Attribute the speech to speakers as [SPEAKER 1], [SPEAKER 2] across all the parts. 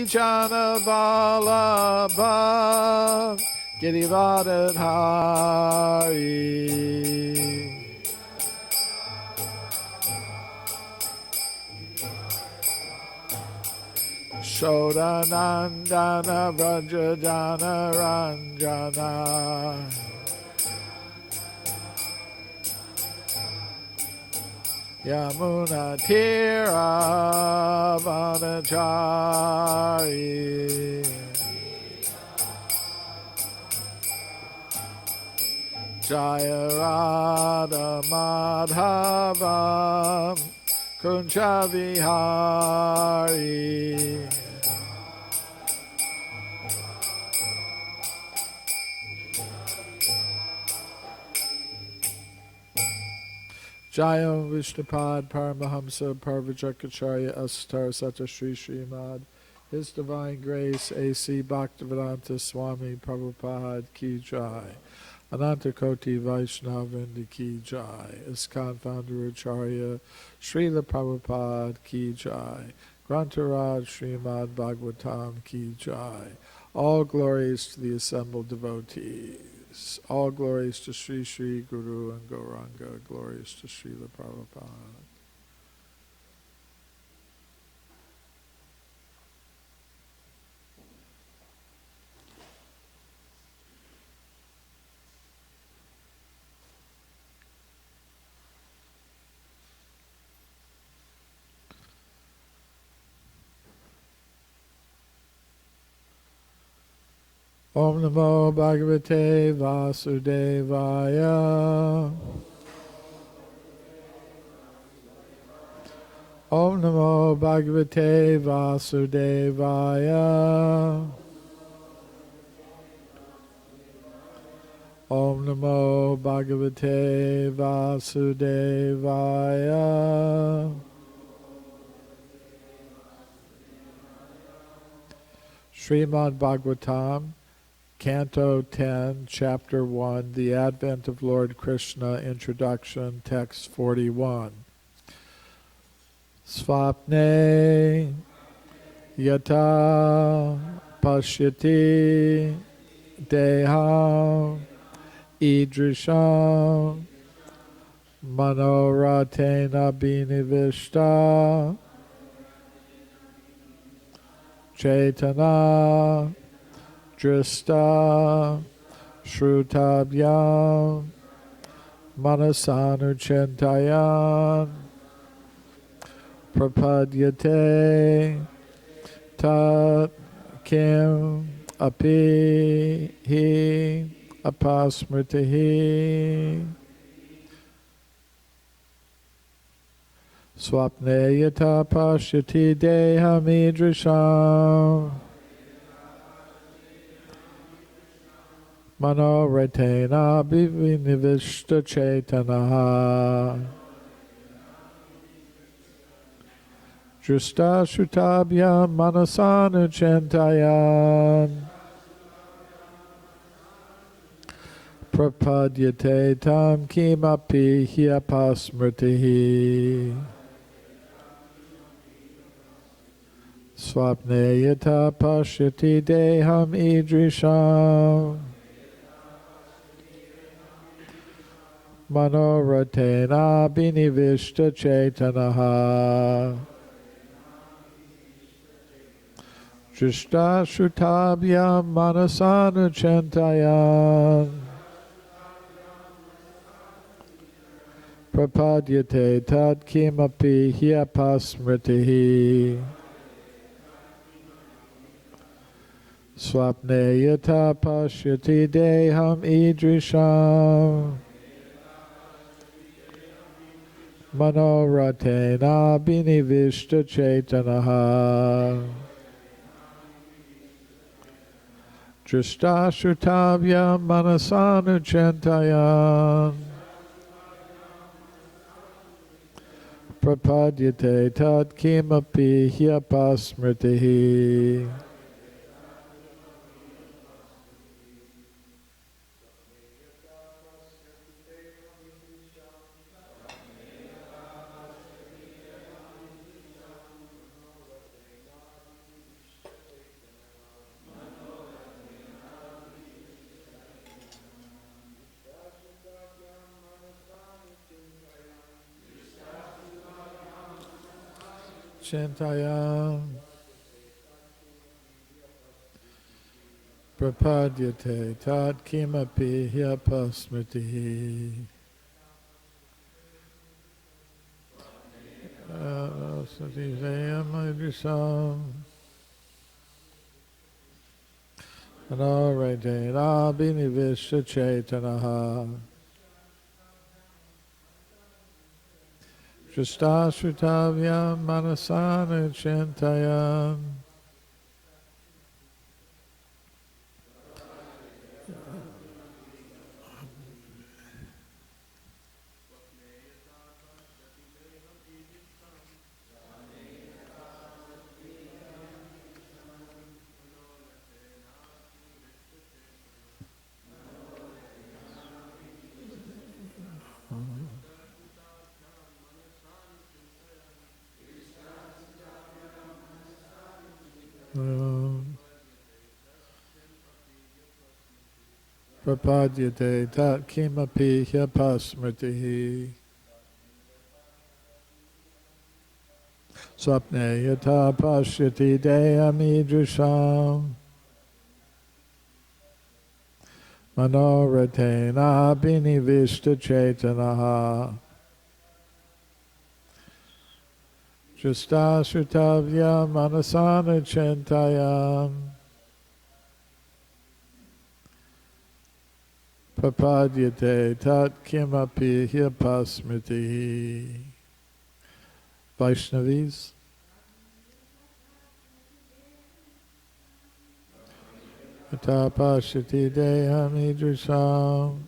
[SPEAKER 1] Jana Vallabha Girivardhari Shodanandana Vrajajana Ranjana Yamuna Tira Vanachari Jaya Radha Madhava Kunja Vihari Jayam Vishnupad Paramahamsa Parvajakacharya Astar Sata Sri Srimad His Divine Grace A.C. Bhaktivedanta Swami Prabhupada Ki Jai Ananta Koti Vaishnavrinda Ki Jai ISKCON Founder Acharya Srila Prabhupada Ki Jai Grantaraj Srimad Bhagavatam Ki Jai. All glories to the assembled devotees. All glories to Sri Sri Guru and Gauranga. Glories to Srila Prabhupada. Om Namo Bhagavate Vasudevaya. Om Namo Bhagavate Vasudevaya. Om Namo Bhagavate Vasudevaya. Srimad Bhagavatam, Canto 10, Chapter 1, The Advent of Lord Krishna, Introduction, Text 41. Svapne yata pashyati deham idrisham manoratena binivishta chaitana drista shrutabhyam manasanuchintayan prapadyate tat kim api hi apasmritihi swapne yata pashyati deham idrisham manoratena binivishta chaitanaha Drusta Shrutabhyam Manasanuchintayan Prapadyate tam kimapi hyapasmritihi Swapne yata pashyati deham idrisham Manoratena binivishta chaitanaha Drishta Shrutabhyam Manasanuchintayan Prapadyate tad kimapi hyapasmritihi Swapne yata pashyati deham idrisham Manoratena binivishta chaitanaha Drishta Shrutabhyam Manasanuchintayan Prapadyate tad kimapi hyapasmritihi Chintayam Prapadyate Tat Kimapi Hyapasmriti Satijayam Idrisam Anoraytena Binivishya Chaitanaha Shastashvitavyam Manasana Chintayam Prapadyate tat kimapi hyapasmritihi Swapne yata pashyati deyamidrisham Manoratena binivishta chaitanaha Justasritavya manasana chintayam Prapadyate tat kimapi hyapasmritihi. Vaishnavis. Atapashati deham idrisam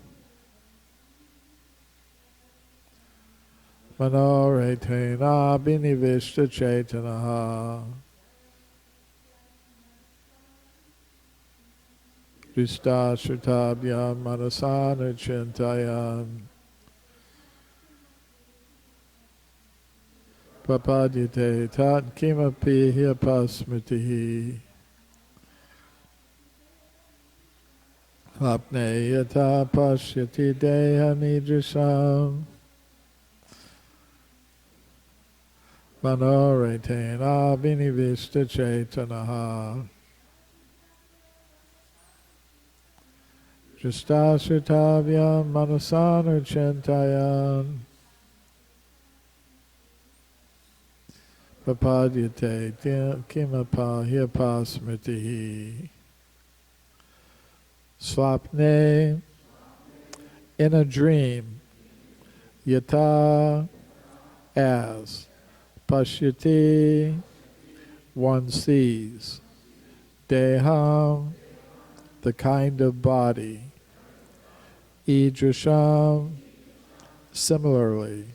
[SPEAKER 1] Manoretena binivishta chaitanaha Vistashritabhyam manasana chintayam Prapadyate tat kimapi hyapasmritihi Apne yata pashyati deham idrisam Manoretena binivishta chaitanaha Justasritavyam manasana chintayam Prapadyate kimapa hyapasmritihi Swapne, in a dream, yata, as, pashyati, one sees, deham, the kind of body, idrisham, similarly,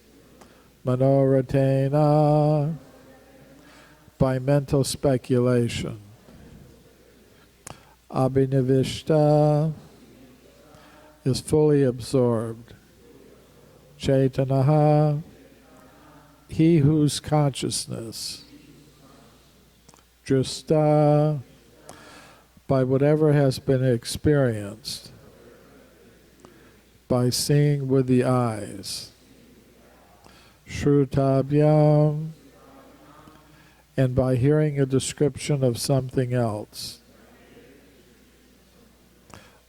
[SPEAKER 1] manoratena, by mental speculation, abhinivishta, is fully absorbed, chaitanaha, he whose consciousness, drusta, by whatever has been experienced, by seeing with the eyes, shrutabhyam, and by hearing a description of something else,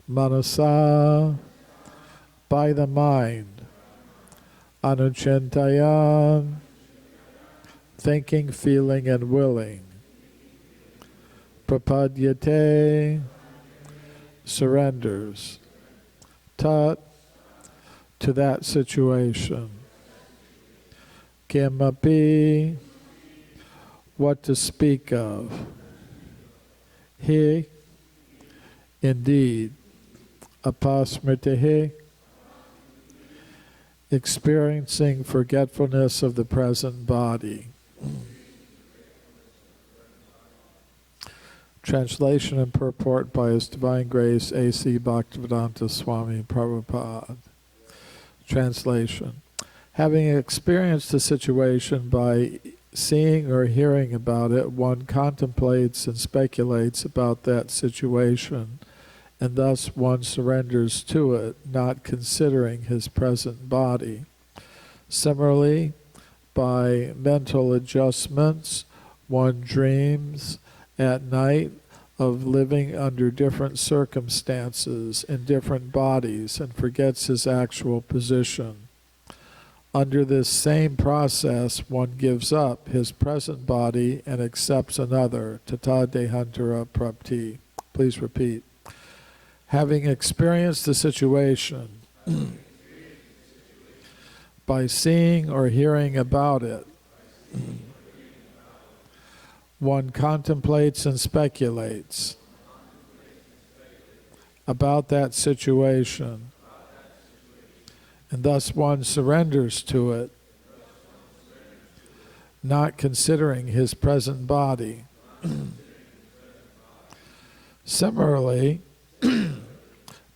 [SPEAKER 1] manasa, by the mind, anuchintayan, thinking, feeling, and willing, prapadyate, surrenders, tat, to that situation, kimapi, what to speak of, he, indeed, apasmritihi, experiencing forgetfulness of the present body. Translation and purport by His Divine Grace A.C. Bhaktivedanta Swami Prabhupada. Translation. Having experienced a situation by seeing or hearing about it, one contemplates and speculates about that situation, and thus one surrenders to it, not considering his present body. Similarly, by mental adjustments, One dreams at night of living under different circumstances in different bodies and forgets his actual position. Under this same process, one gives up his present body and accepts another, tata dehantara prapti. Please repeat. Having experienced the situation, by seeing or hearing about it, one contemplates and speculates about that situation, and thus one surrenders to it, not considering his present body. Similarly,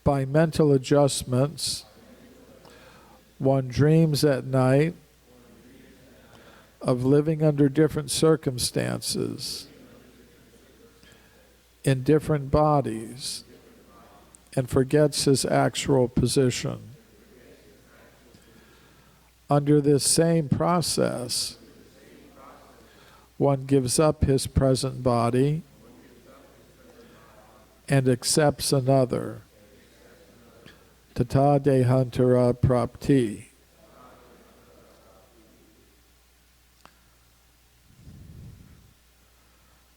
[SPEAKER 1] by mental adjustments, one dreams at night of living under different circumstances in different bodies and forgets his actual position. Under this same process, one gives up his present body and accepts another. Tata dehantara prapti.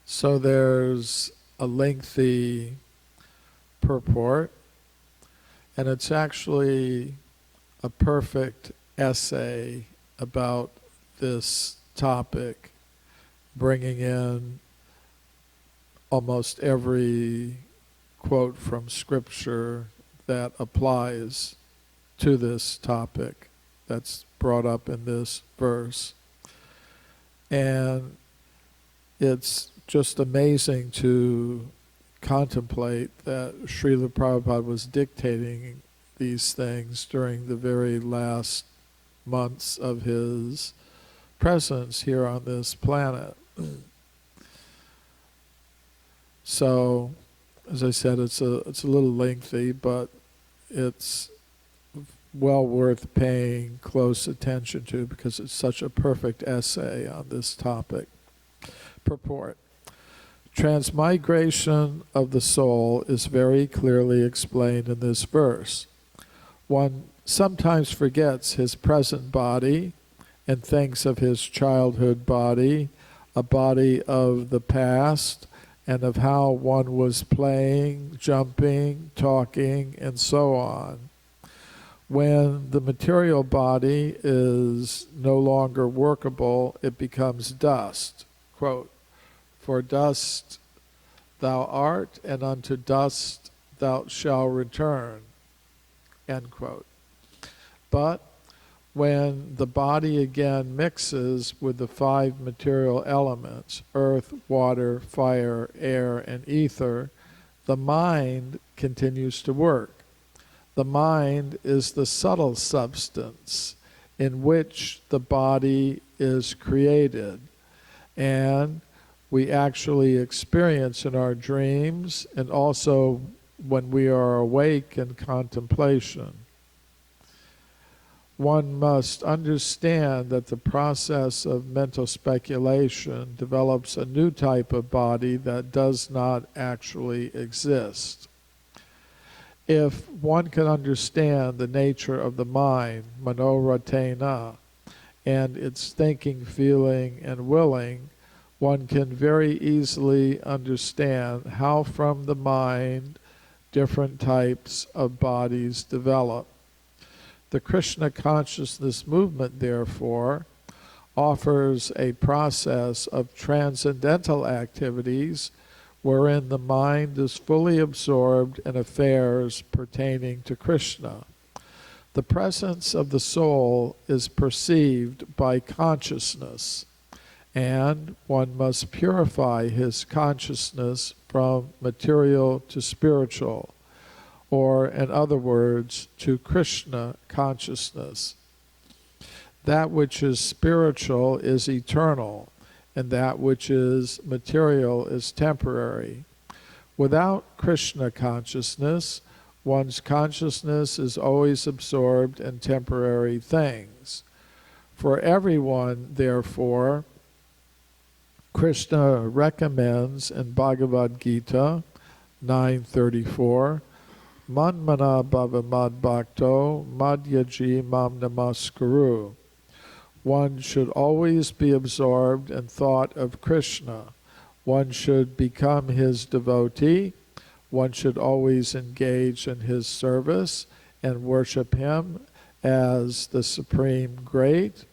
[SPEAKER 1] So there's a lengthy purport, and it's actually a perfect essay about this topic, bringing in almost every quote from Scripture that applies to this topic that's brought up in this verse. And it's just amazing to contemplate that Srila Prabhupada was dictating these things during the very last months of his presence here on this planet. So, as I said, it's a little lengthy, but it's well worth paying close attention to because it's such a perfect essay on this topic. Purport. Transmigration of the soul is very clearly explained in this verse. One sometimes forgets his present body and thinks of his childhood body, a body of the past, and of how one was playing, jumping, talking, and so on. When the material body is no longer workable, it becomes dust. Quote, "For dust thou art, and unto dust thou shalt return." End quote. But when the body again mixes with the five material elements, earth, water, fire, air, and ether, the mind continues to work. The mind is the subtle substance in which the body is created, and we actually experience in our dreams and also when we are awake in contemplation. One must understand that the process of mental speculation develops a new type of body that does not actually exist. If one can understand the nature of the mind, manoratena, and its thinking, feeling, and willing, one can very easily understand how from the mind different types of bodies develop. The Krishna consciousness movement, therefore, offers a process of transcendental activities wherein the mind is fully absorbed in affairs pertaining to Krishna. The presence of the soul is perceived by consciousness, and one must purify his consciousness from material to spiritual, or in other words, to Krishna consciousness. That which is spiritual is eternal, and that which is material is temporary. Without Krishna consciousness, one's consciousness is always absorbed in temporary things. For everyone, therefore, Krishna recommends in Bhagavad Gita 9:34, Manmana bhava mad bhakto madhyaji mam namaskuru. One should always be absorbed in thought of Krishna. One should become his devotee. One should always engage in his service and worship him as the supreme great.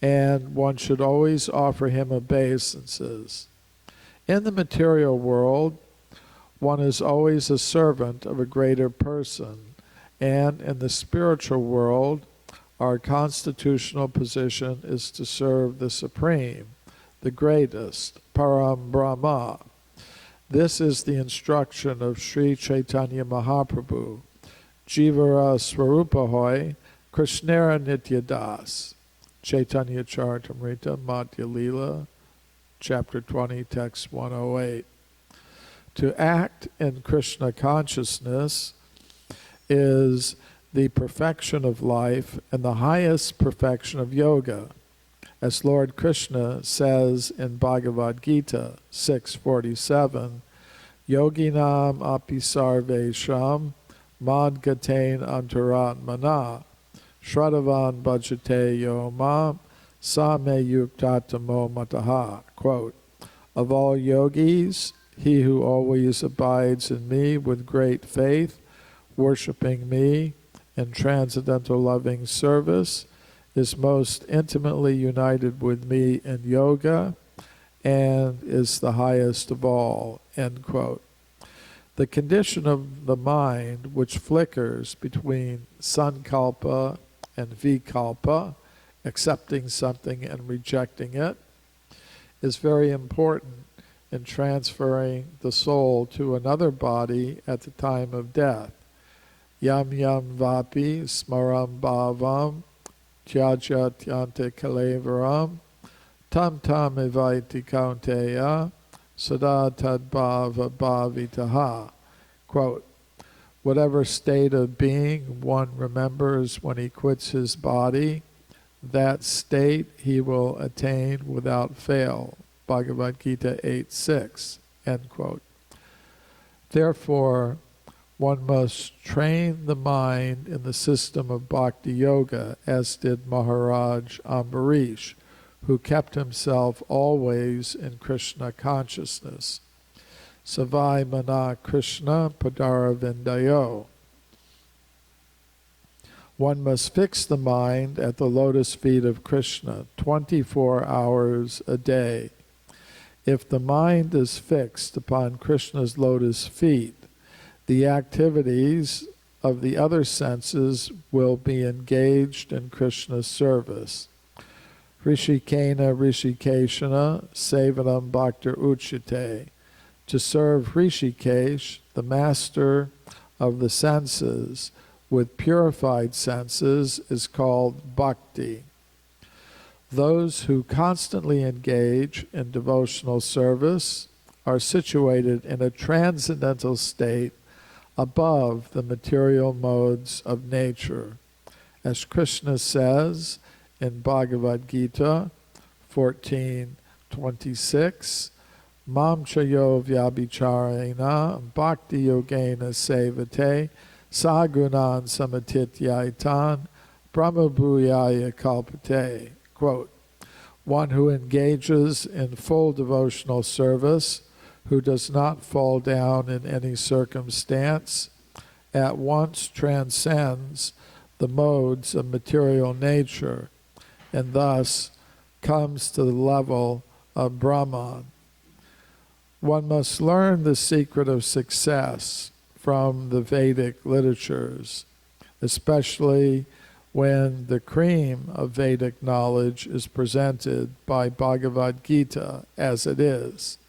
[SPEAKER 1] And one should always offer him obeisances. In the material world, one is always a servant of a greater person. And in the spiritual world, our constitutional position is to serve the Supreme, the greatest, Param Brahma. This is the instruction of Sri Chaitanya Mahaprabhu, Jivara Swarupahoy, Krishnara Nityadas, Chaitanya Charitamrita, Madhya Lila, Chapter 20, Text 108. To act in Krishna consciousness is the perfection of life and the highest perfection of yoga. As Lord Krishna says in Bhagavad Gita 6:47, Yoginam api sarvesham madgatain antaratmana Shraddhavan bhajate yomam same yuktatamo mataha. Quote, of all yogis, he who always abides in me with great faith, worshiping me in transcendental loving service, is most intimately united with me in yoga and is the highest of all. End quote. The condition of the mind which flickers between sankalpa and vikalpa, accepting something and rejecting it, is very important in transferring the soul to another body at the time of death. Yam yam vapi smaram bhavam tyaja tyante kalevaram tam tam evaiti kaunteya sada tad bhava bhavitaha. Quote, whatever state of being one remembers when he quits his body, that state he will attain without fail. Bhagavad Gita 8:6. End quote. Therefore, one must train the mind in the system of Bhakti Yoga, as did Maharaj Ambarish, who kept himself always in Krishna consciousness. Savai Mana Krishna Padaravindayo. One must fix the mind at the lotus feet of Krishna 24 hours a day. If the mind is fixed upon Krishna's lotus feet, the activities of the other senses will be engaged in Krishna's service. Rishikena Rishikeshana Sevanam Bhakta Uchite. To serve Rishikesh, the master of the senses, with purified senses is called bhakti. Those who constantly engage in devotional service are situated in a transcendental state above the material modes of nature. As Krishna says in Bhagavad Gita 14:26, Mam chayo vyabhicharena bhakti yogena sevate sagunan samatityaitan brahmabhuyaya kalpate. Quote, one who engages in full devotional service, who does not fall down in any circumstance, at once transcends the modes of material nature and thus comes to the level of Brahman. One must learn the secret of success from the Vedic literatures, especially when the cream of Vedic knowledge is presented by Bhagavad Gita as it is.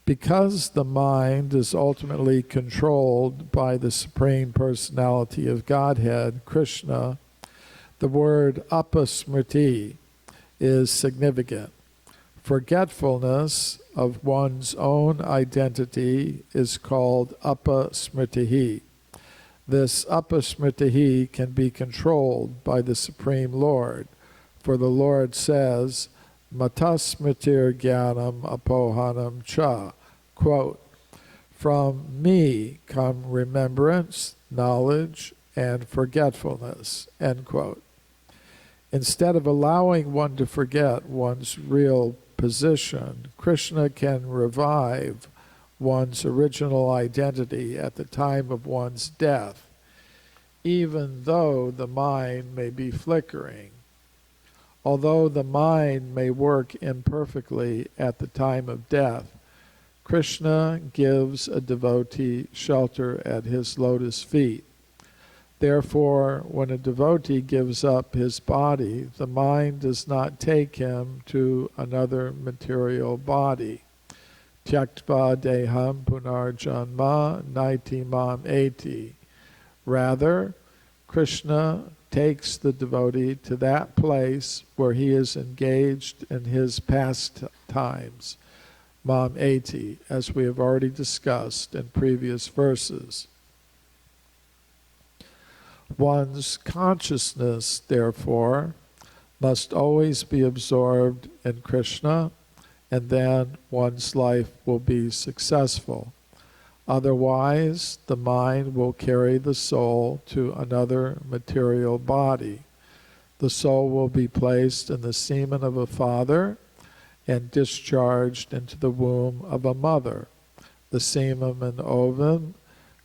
[SPEAKER 1] Because the mind is ultimately controlled by the Supreme Personality of Godhead, Krishna, the word apasmriti is significant. Forgetfulness of one's own identity is called apasmritihi. This apasmritihi can be controlled by the Supreme Lord, for the Lord says, matasmritir jnanam apohanam cha. Quote, from me come remembrance, knowledge, and forgetfulness, end quote. Instead of allowing one to forget one's real position, Krishna can revive one's original identity at the time of one's death, even though the mind may be flickering. Although the mind may work imperfectly at the time of death, Krishna gives a devotee shelter at his lotus feet. Therefore, when a devotee gives up his body, the mind does not take him to another material body. Tyaktva deham punarjanma naiti mam eti. Rather, Krishna takes the devotee to that place where he is engaged in his pastimes, mam eti, as we have already discussed in previous verses. One's consciousness, therefore, must always be absorbed in Krishna, and then one's life will be successful. Otherwise, the mind will carry the soul to another material body. The soul will be placed in the semen of a father and discharged into the womb of a mother. The semen and ovum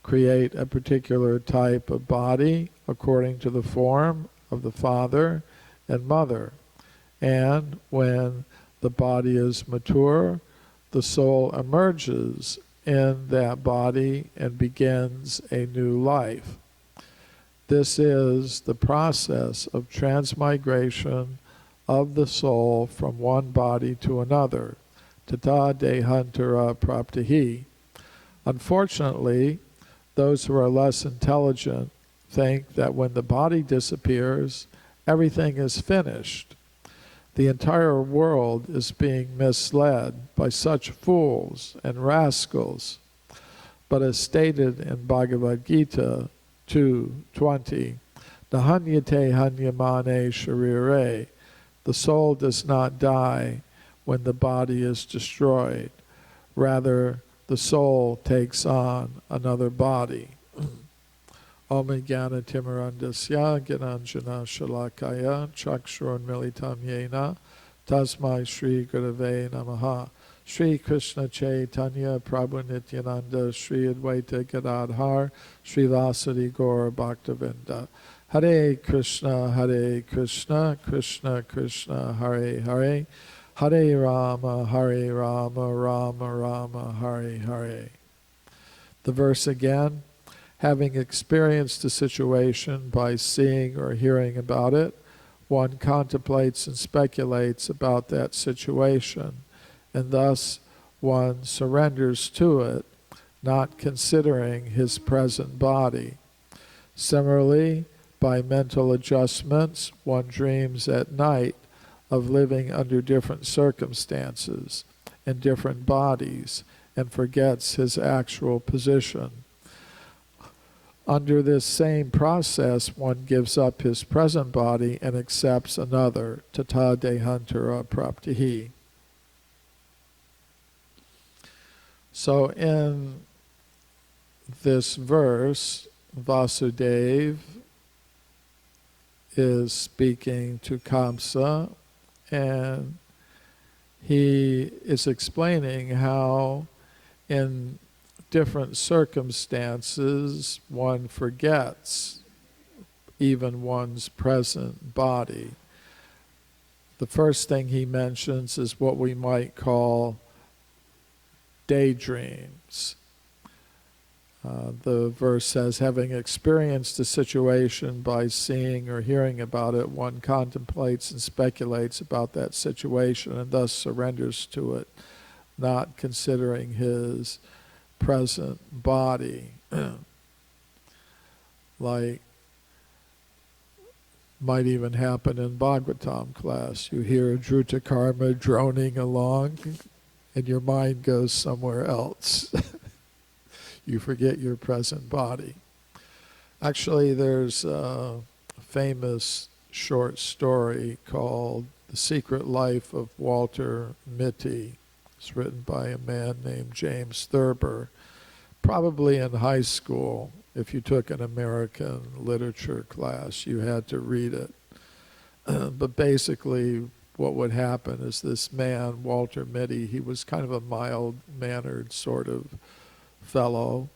[SPEAKER 1] create a particular type of body according to the form of the father and mother. And when the body is mature, the soul emerges in that body and begins a new life. This is the process of transmigration of the soul from one body to another, tata dehantara praptihi. Unfortunately, those who are less intelligent think that when the body disappears, everything is finished. The entire world is being misled by such fools and rascals. But as stated in Bhagavad Gita 2:20, Nahanyate hanyamane sharire, the soul does not die when the body is destroyed. Rather, the soul takes on another body. Om Jnana Timirandasya Gyananjana Shalakaya Chakshurunmilitam Yena Tasmai Shri Gurave Namaha. Shri Krishna Chaitanya Prabhu Nityananda Shri Advaita Gadadhar Shri Vasadi Gaur Bhaktavinda. Hare Krishna Krishna Krishna Hare Hare, Hare Rama Rama Rama Hare Hare. The verse again. Having experienced a situation by seeing or hearing about it, one contemplates and speculates about that situation, and thus one surrenders to it, not considering his present body. Similarly, by mental adjustments, one dreams at night of living under different circumstances, in different bodies, and forgets his actual position. Under this same process, one gives up his present body and accepts another, tata dehantara praptihi. So in this verse, Vasudeva is speaking to Kamsa, and he is explaining how in different circumstances one forgets even one's present body. The first thing he mentions is what we might call daydreams. The verse says, having experienced a situation by seeing or hearing about it, one contemplates and speculates about that situation and thus surrenders to it, not considering his present body. Like might even happen in Bhagavatam class. You hear Drutakarma droning along and your mind goes somewhere else. You forget your present body. Actually, there's a famous short story called The Secret Life of Walter Mitty. It's written by a man named James Thurber. Probably in high school, if you took an American literature class, you had to read it. But basically, what would happen is this man, Walter Mitty, he was kind of a mild-mannered sort of fellow,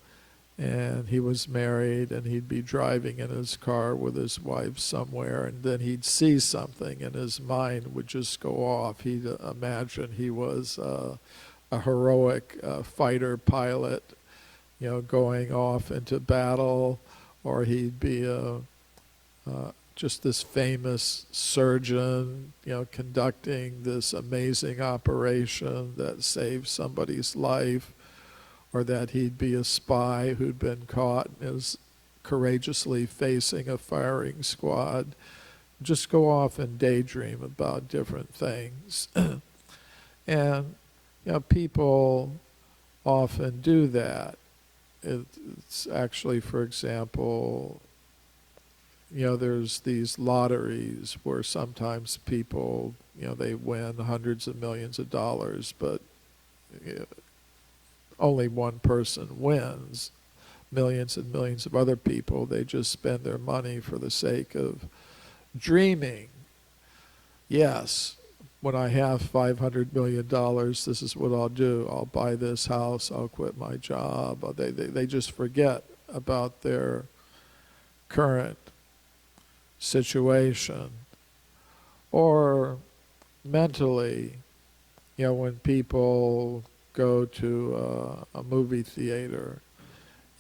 [SPEAKER 1] and he was married, and he'd be driving in his car with his wife somewhere, and then he'd see something, and his mind would just go off. He'd imagine he was a heroic fighter pilot, going off into battle, or he'd be just this famous surgeon, conducting this amazing operation that saved somebody's life, or that he'd be a spy who'd been caught and is courageously facing a firing squad. Just go off and daydream about different things. And, people often do that. It's actually, for example, there's these lotteries where sometimes people, they win hundreds of millions of dollars, but only one person wins. Millions and millions of other people, they just spend their money for the sake of dreaming. Yes, when I have $500 million, this is what I'll do. I'll buy this house, I'll quit my job. They just forget about their current situation. Or mentally, when people go to a movie theater,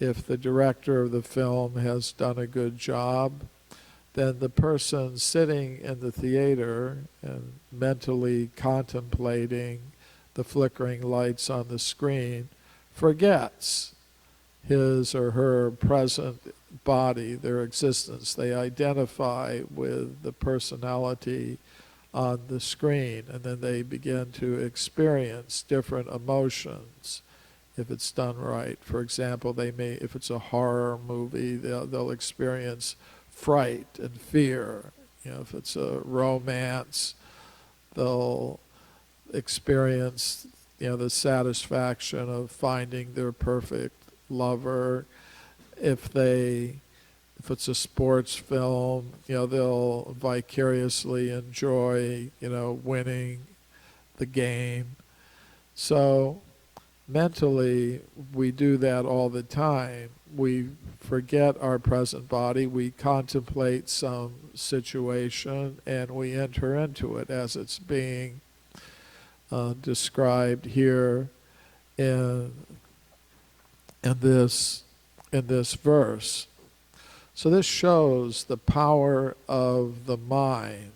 [SPEAKER 1] if the director of the film has done a good job, then the person sitting in the theater and mentally contemplating the flickering lights on the screen forgets his or her present body, their existence. They identify with the personality on the screen, and then they begin to experience different emotions if it's done right. For example, if it's a horror movie, they'll experience fright and fear. If it's a romance, they'll experience the satisfaction of finding their perfect lover. If it's a sports film, they'll vicariously enjoy, winning the game. So mentally, we do that all the time. We forget our present body, we contemplate some situation, and we enter into it as it's being described here in this verse. So this shows the power of the mind.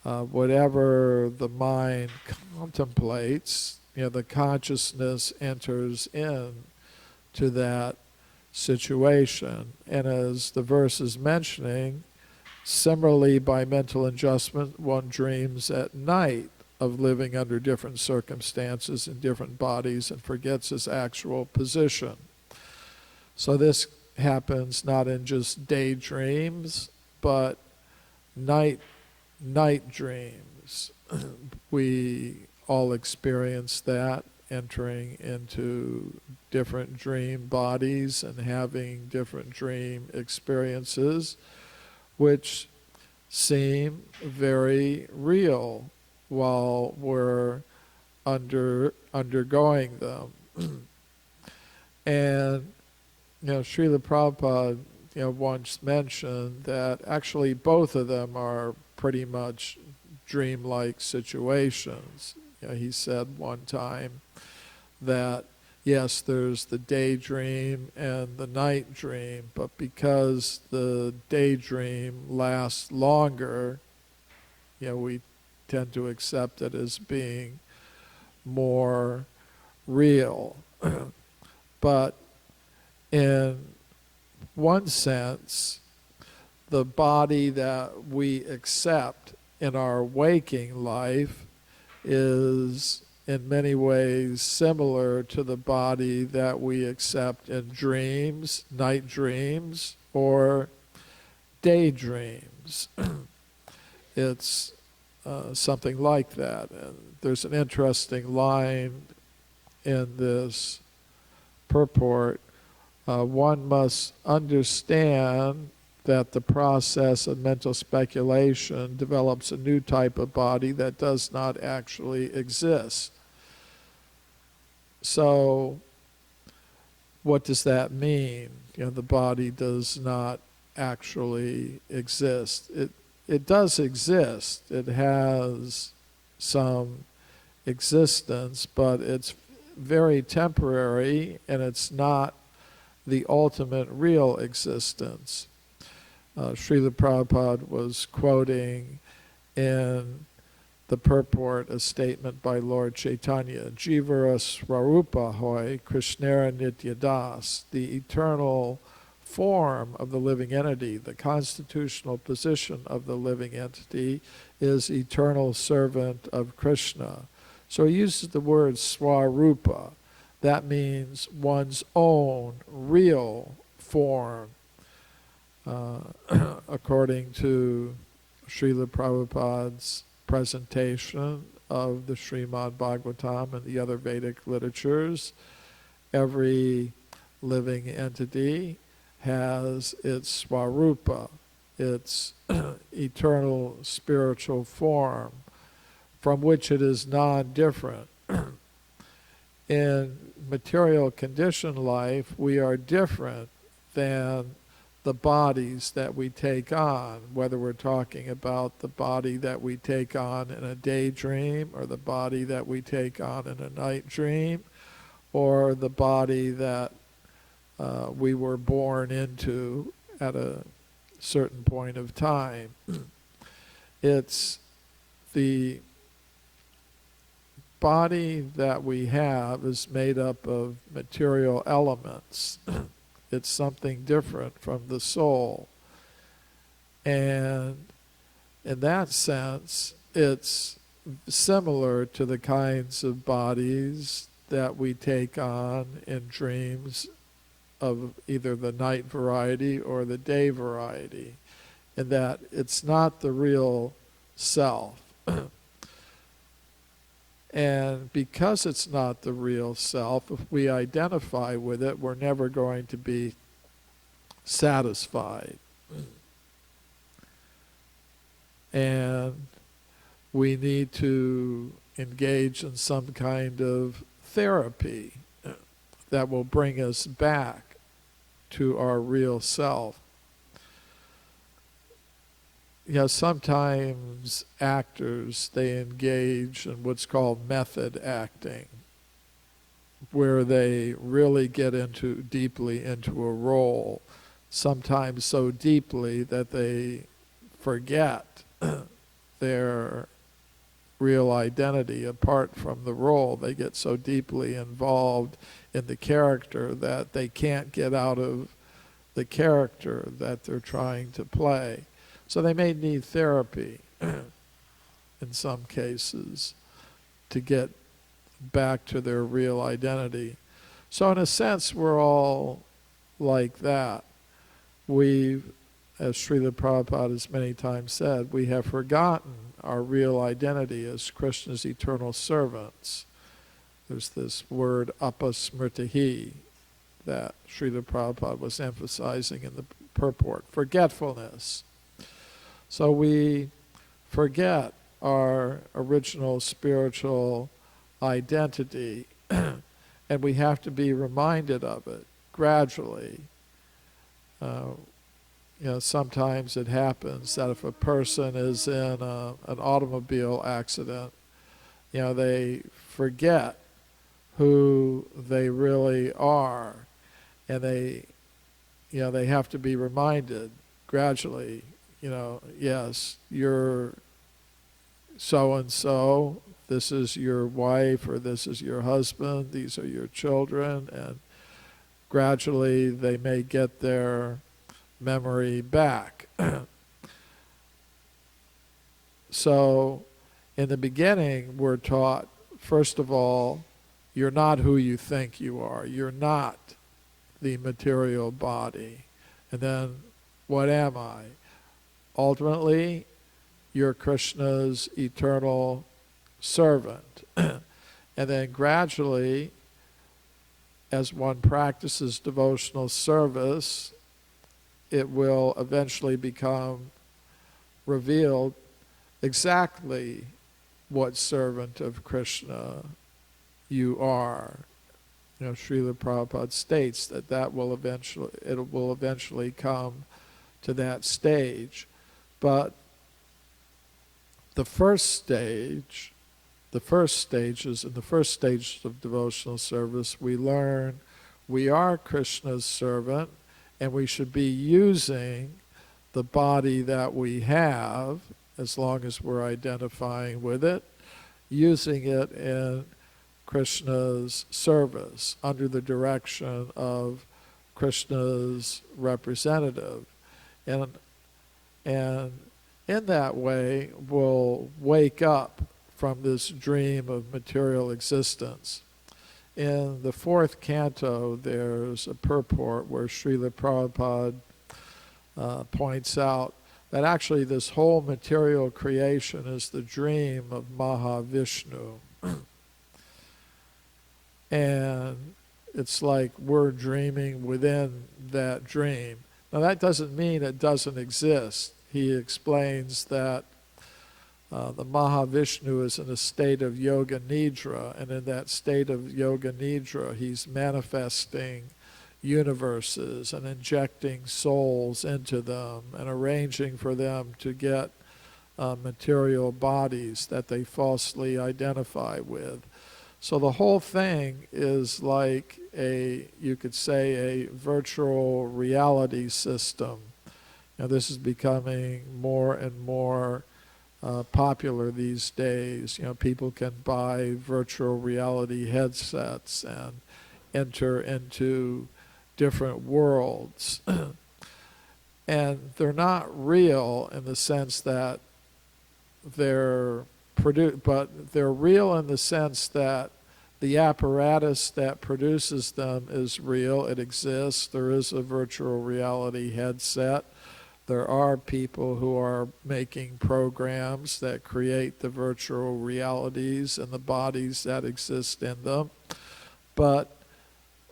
[SPEAKER 1] Whatever the mind contemplates, the consciousness enters in to that situation. And as the verse is mentioning, similarly, by mental adjustment, one dreams at night of living under different circumstances in different bodies and forgets his actual position. So this happens not in just daydreams, but night dreams. We all experience that, entering into different dream bodies and having different dream experiences, which seem very real while we're undergoing them. And Srila Prabhupada once mentioned that actually both of them are pretty much dreamlike situations. He said one time that yes, there's the daydream and the night dream, but because the daydream lasts longer, we tend to accept it as being more real. But in one sense, the body that we accept in our waking life is in many ways similar to the body that we accept in dreams, night dreams, or daydreams. it's something like that. And there's an interesting line in this purport. One must understand that the process of mental speculation develops a new type of body that does not actually exist. So what does that mean? The body does not actually exist. It does exist. It has some existence, but it's very temporary, and it's not the ultimate real existence. Srila Prabhupada was quoting in the purport a statement by Lord Chaitanya, Jivara Swarupa Hoy Krishnara Nityadas, the eternal form of the living entity, the constitutional position of the living entity is eternal servant of Krishna. So he uses the word Swarupa. That means one's own real form. According to Srila Prabhupada's presentation of the Srimad Bhagavatam and the other Vedic literatures, every living entity has its Swarupa, its eternal spiritual form, from which it is non-different. In material condition life, we are different than the bodies that we take on, whether we're talking about the body that we take on in a daydream, or the body that we take on in a night dream, or the body that we were born into at a certain point of time. It's the body that we have is made up of material elements. It's something different from the soul. And in that sense, it's similar to the kinds of bodies that we take on in dreams of either the night variety or the day variety, in that it's not the real self. And because it's not the real self, if we identify with it, we're never going to be satisfied. And we need to engage in some kind of therapy that will bring us back to our real self. Sometimes actors, they engage in what's called method acting, where they really get deeply into a role, sometimes so deeply that they forget their real identity apart from the role. They get so deeply involved in the character that they can't get out of the character that they're trying to play. So they may need therapy in some cases to get back to their real identity. So in a sense, we're all like that. We've, as Srila Prabhupada has many times said, we have forgotten our real identity as Krishna's eternal servants. There's this word apasmritihi that Srila Prabhupada was emphasizing in the purport, forgetfulness. So we forget our original spiritual identity, and we have to be reminded of it gradually. Sometimes it happens that if a person is in an automobile accident, they forget who they really are, and they have to be reminded gradually. Yes, you're so-and-so, this is your wife, or this is your husband, these are your children, and gradually they may get their memory back. So, in the beginning, we're taught, first of all, you're not who you think you are. You're not the material body. And then, what am I? Ultimately, you're Krishna's eternal servant. And then gradually, as one practices devotional service, it will eventually become revealed exactly what servant of Krishna you are. You know, Srila Prabhupada states that it will eventually come to that stage. But the first stages of devotional service, we learn we are Krishna's servant, and we should be using the body that we have, as long as we're identifying with it, using it in Krishna's service under the direction of Krishna's representative. And in that way, we'll wake up from this dream of material existence. In the 4th canto, there's a purport where Srila Prabhupada points out that actually this whole material creation is the dream of Mahavishnu. And it's like we're dreaming within that dream. Now that doesn't mean it doesn't exist. He explains that the Mahavishnu is in a state of yoga nidra, and in that state of yoga nidra, he's manifesting universes and injecting souls into them and arranging for them to get material bodies that they falsely identify with. So the whole thing is like you could say, a virtual reality system. Now this is becoming more and more popular these days. You know, people can buy virtual reality headsets and enter into different worlds. And they're not real in the sense that they're produced, but they're real in the sense that the apparatus that produces them is real. It exists. There is a virtual reality headset. There are people who are making programs that create the virtual realities and the bodies that exist in them. But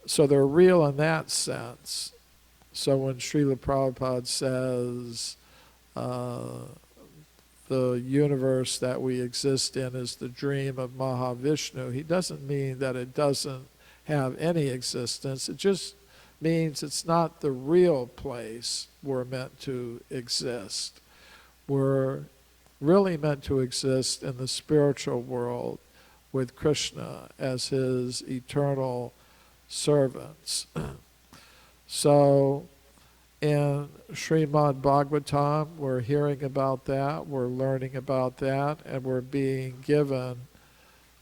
[SPEAKER 1] so they're real in that sense. So when Srila Prabhupada says the universe that we exist in is the dream of Mahavishnu, he doesn't mean that it doesn't have any existence. It just means it's not the real place we're meant to exist. We're really meant to exist in the spiritual world with Krishna as his eternal servants. So in Srimad Bhagavatam, we're hearing about that, we're learning about that, and we're being given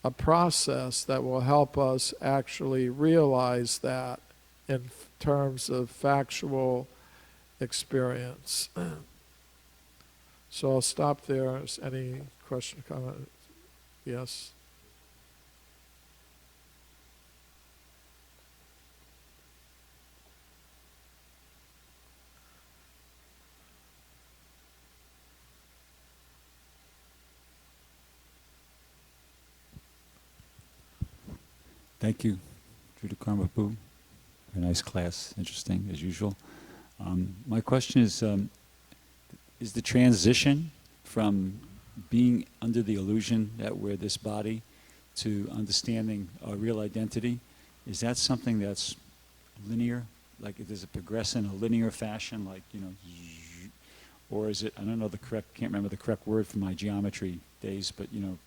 [SPEAKER 1] a process that will help us actually realize that in terms of factual experience. So I'll stop there. Is any question, comment? Yes?
[SPEAKER 2] Thank you, Drutakarma Prabhu. Very nice class, interesting as usual. My question is the transition from being under the illusion that we're this body to understanding our real identity, is that something that's linear? Like, does it progress in a linear fashion, like, you know, or is it, I don't know can't remember the correct word from my geometry days, but, you know,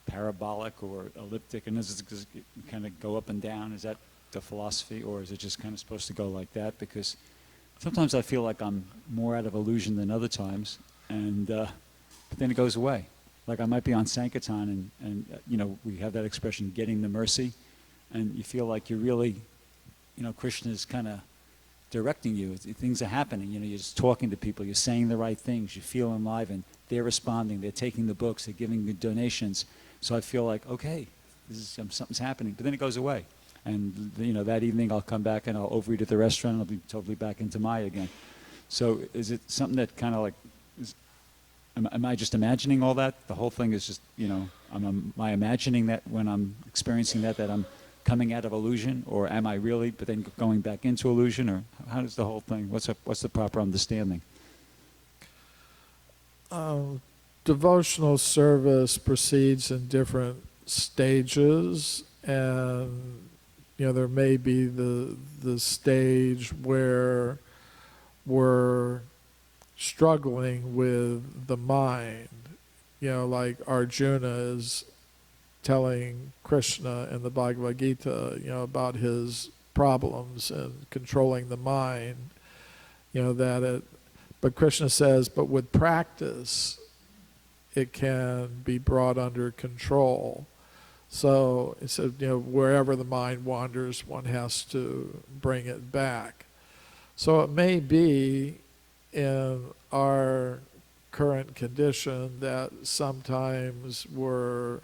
[SPEAKER 2] parabolic or elliptic, and does it kind of go up and down? Is that the philosophy, or is it just kind of supposed to go like that? Because sometimes I feel like I'm more out of illusion than other times, and but then it goes away. Like I might be on Sankirtan, and you know, we have that expression, getting the mercy, and you feel like you're really, you know, Krishna is kind of directing you. Things are happening. You know, you're just talking to people, you're saying the right things, you feel enlivened, they're responding, they're taking the books, they're giving the donations. So I feel like, okay, this is, something's happening, but then it goes away. And, you know, that evening I'll come back and I'll overeat at the restaurant and I'll be totally back into Maya again. So is it something that kind of like, am I just imagining all that? The whole thing is just, am I imagining that when I'm experiencing that I'm coming out of illusion, or am I really, but then going back into illusion, or how does the whole thing, what's the proper understanding?
[SPEAKER 1] Devotional service proceeds in different stages, and there may be the stage where we're struggling with the mind, like Arjuna is telling Krishna in the Bhagavad Gita, about his problems and controlling the mind, but Krishna says, but with practice, it can be brought under control. So it said, wherever the mind wanders, one has to bring it back. So it may be in our current condition that sometimes we're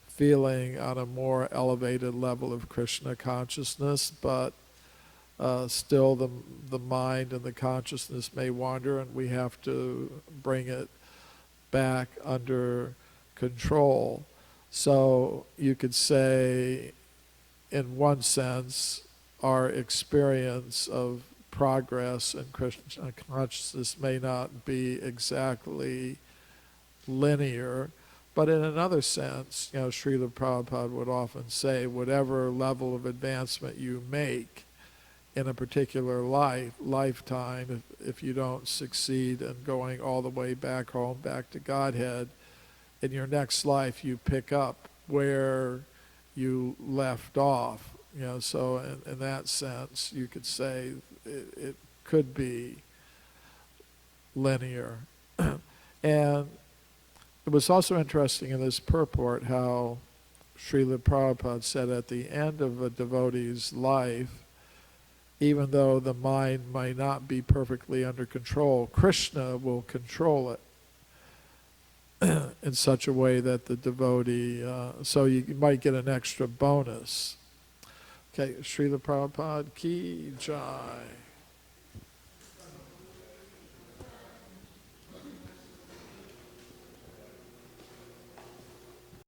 [SPEAKER 1] feeling on a more elevated level of Krishna consciousness, but still the mind and the consciousness may wander, and we have to bring it back under control. So you could say, in one sense, our experience of progress in Krishna consciousness may not be exactly linear, but in another sense, Srila Prabhupada would often say, whatever level of advancement you make in a particular lifetime, if you don't succeed in going all the way back home, back to Godhead, in your next life you pick up where you left off. So in that sense, you could say it could be linear. And it was also interesting in this purport how Srila Prabhupada said at the end of a devotee's life, even though the mind might not be perfectly under control, Krishna will control it in such a way that the devotee, so you might get an extra bonus. Okay, Srila Prabhupada ki jai.